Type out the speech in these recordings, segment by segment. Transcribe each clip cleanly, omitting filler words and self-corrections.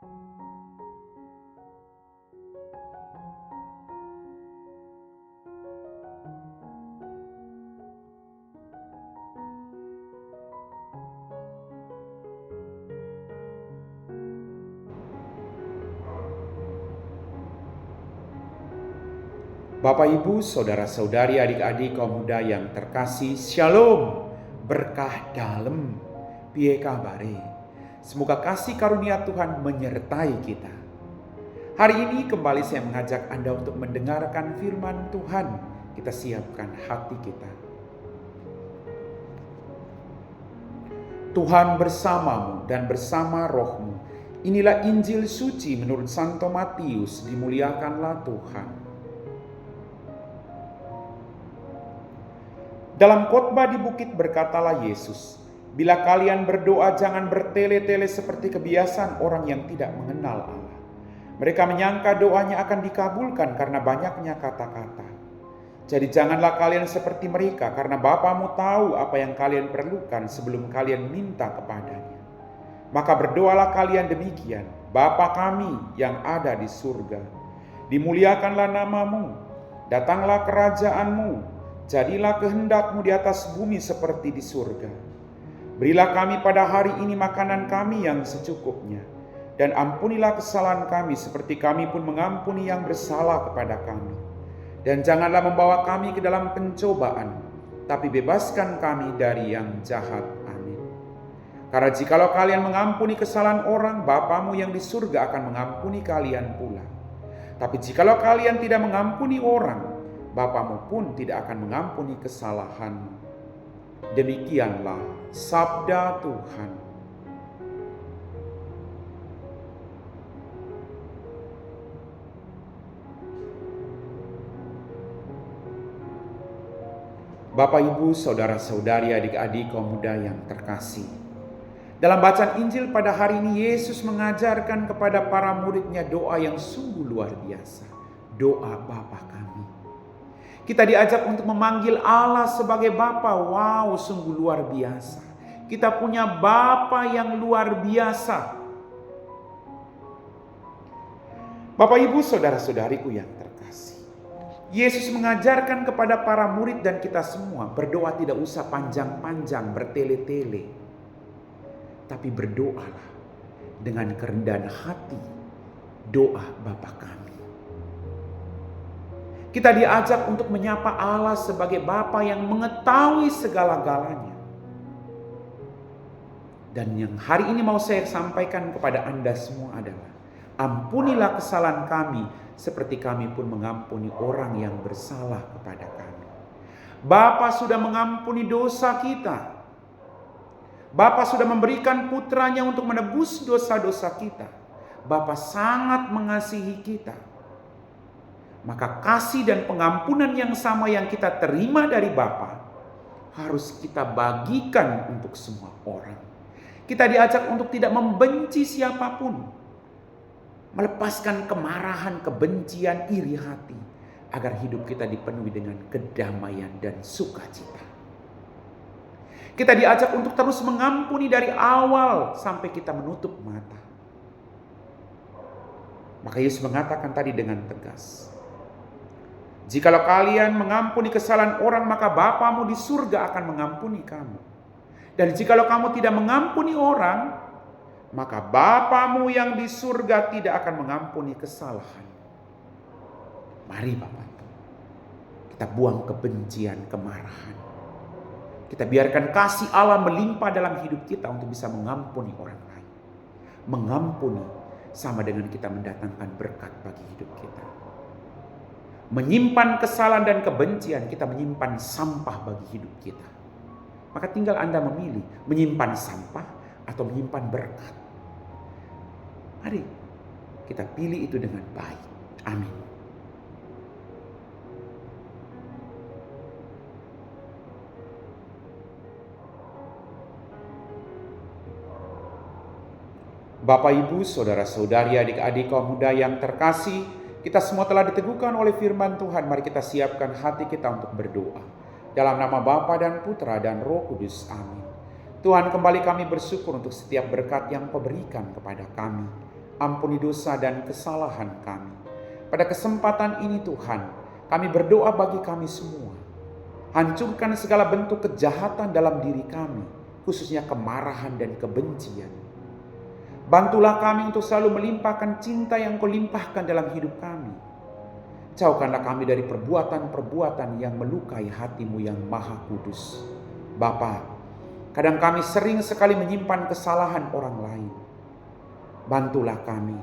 Bapak, Ibu, saudara-saudari, adik-adik kaum muda yang terkasih, Shalom, berkah dalam, piye kabare. Semoga kasih karunia Tuhan menyertai kita. Hari ini kembali saya mengajak Anda untuk mendengarkan firman Tuhan. Kita siapkan hati kita. Tuhan bersamamu dan bersama rohmu. Inilah Injil suci menurut Santo Matius, dimuliakanlah Tuhan. Dalam khotbah di bukit berkatalah Yesus, "Bila kalian berdoa jangan bertele-tele seperti kebiasaan orang yang tidak mengenal Allah. Mereka menyangka doanya akan dikabulkan karena banyaknya kata-kata. Jadi janganlah kalian seperti mereka, karena Bapamu tahu apa yang kalian perlukan sebelum kalian minta kepadanya. Maka berdoalah kalian demikian, Bapa kami yang ada di surga, dimuliakanlah namamu, datanglah kerajaanmu, jadilah kehendakmu di atas bumi seperti di surga. Berilah kami pada hari ini makanan kami yang secukupnya, dan ampunilah kesalahan kami seperti kami pun mengampuni yang bersalah kepada kami. Dan janganlah membawa kami ke dalam pencobaan, tapi bebaskan kami dari yang jahat. Amin. Karena jikalau kalian mengampuni kesalahan orang, Bapamu yang di surga akan mengampuni kalian pula. Tapi jikalau kalian tidak mengampuni orang, Bapamu pun tidak akan mengampuni kesalahanmu." Demikianlah sabda Tuhan. Bapak, Ibu, saudara-saudari, adik-adik kaum muda yang terkasih. Dalam bacaan Injil pada hari ini, Yesus mengajarkan kepada para muridnya doa yang sungguh luar biasa. Doa Bapa kami. Kita diajak untuk memanggil Allah sebagai Bapa. Wow, sungguh luar biasa. Kita punya Bapa yang luar biasa. Bapak, Ibu, saudara-saudariku yang terkasih, Yesus mengajarkan kepada para murid dan kita semua, berdoa tidak usah panjang-panjang, bertele-tele. Tapi berdoalah dengan kerendahan hati. Doa Bapa kami. Kita diajak untuk menyapa Allah sebagai Bapa yang mengetahui segala-galanya. Dan yang hari ini mau saya sampaikan kepada Anda semua adalah, ampunilah kesalahan kami seperti kami pun mengampuni orang yang bersalah kepada kami. Bapa sudah mengampuni dosa kita. Bapa sudah memberikan putranya untuk menebus dosa-dosa kita. Bapa sangat mengasihi kita. Maka kasih dan pengampunan yang sama yang kita terima dari Bapa harus kita bagikan untuk semua orang. Kita diajak untuk tidak membenci siapapun, melepaskan kemarahan, kebencian, iri hati, agar hidup kita dipenuhi dengan kedamaian dan sukacita. Kita diajak untuk terus mengampuni dari awal sampai kita menutup mata. Maka Yesus mengatakan tadi dengan tegas, "Jikalau kalian mengampuni kesalahan orang, maka Bapamu di surga akan mengampuni kamu. Dan jikalau kamu tidak mengampuni orang, maka Bapamu yang di surga tidak akan mengampuni kesalahan." Mari Bapak, kita buang kebencian, kemarahan. Kita biarkan kasih Allah melimpah dalam hidup kita untuk bisa mengampuni orang lain. Mengampuni sama dengan kita mendatangkan berkat bagi hidup kita. Menyimpan kesalahan dan kebencian, kita menyimpan sampah bagi hidup kita. Maka tinggal Anda memilih, menyimpan sampah atau menyimpan berkat. Mari kita pilih itu dengan baik. Amin. Bapak, Ibu, saudara-saudari, adik-adik kaum muda yang terkasih, kita semua telah diteguhkan oleh firman Tuhan. Mari kita siapkan hati kita untuk berdoa. Dalam nama Bapa dan Putra dan Roh Kudus. Amin. Tuhan, kembali kami bersyukur untuk setiap berkat yang Kau berikan kepada kami. ampuni dosa dan kesalahan kami. Pada kesempatan ini Tuhan, kami berdoa bagi kami semua. Hancurkan segala bentuk kejahatan dalam diri kami, khususnya kemarahan dan kebencian. Bantulah kami untuk selalu melimpahkan cinta yang Kau limpahkan dalam hidup kami. Jauhkanlah kami dari perbuatan-perbuatan yang melukai hati-Mu yang maha kudus. Bapa, kadang kami sering sekali menyimpan kesalahan orang lain. Bantulah kami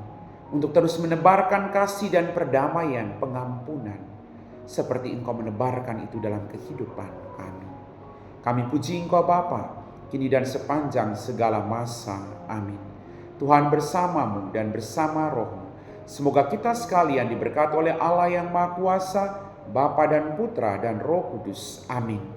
untuk terus menebarkan kasih dan perdamaian, pengampunan, seperti Engkau menebarkan itu dalam kehidupan kami. Kami puji Engkau Bapa, kini dan sepanjang segala masa. Amin. Tuhan bersamamu dan bersama rohmu. Semoga kita sekalian diberkati oleh Allah yang Maha Kuasa, Bapa dan Putra dan Roh Kudus. Amin.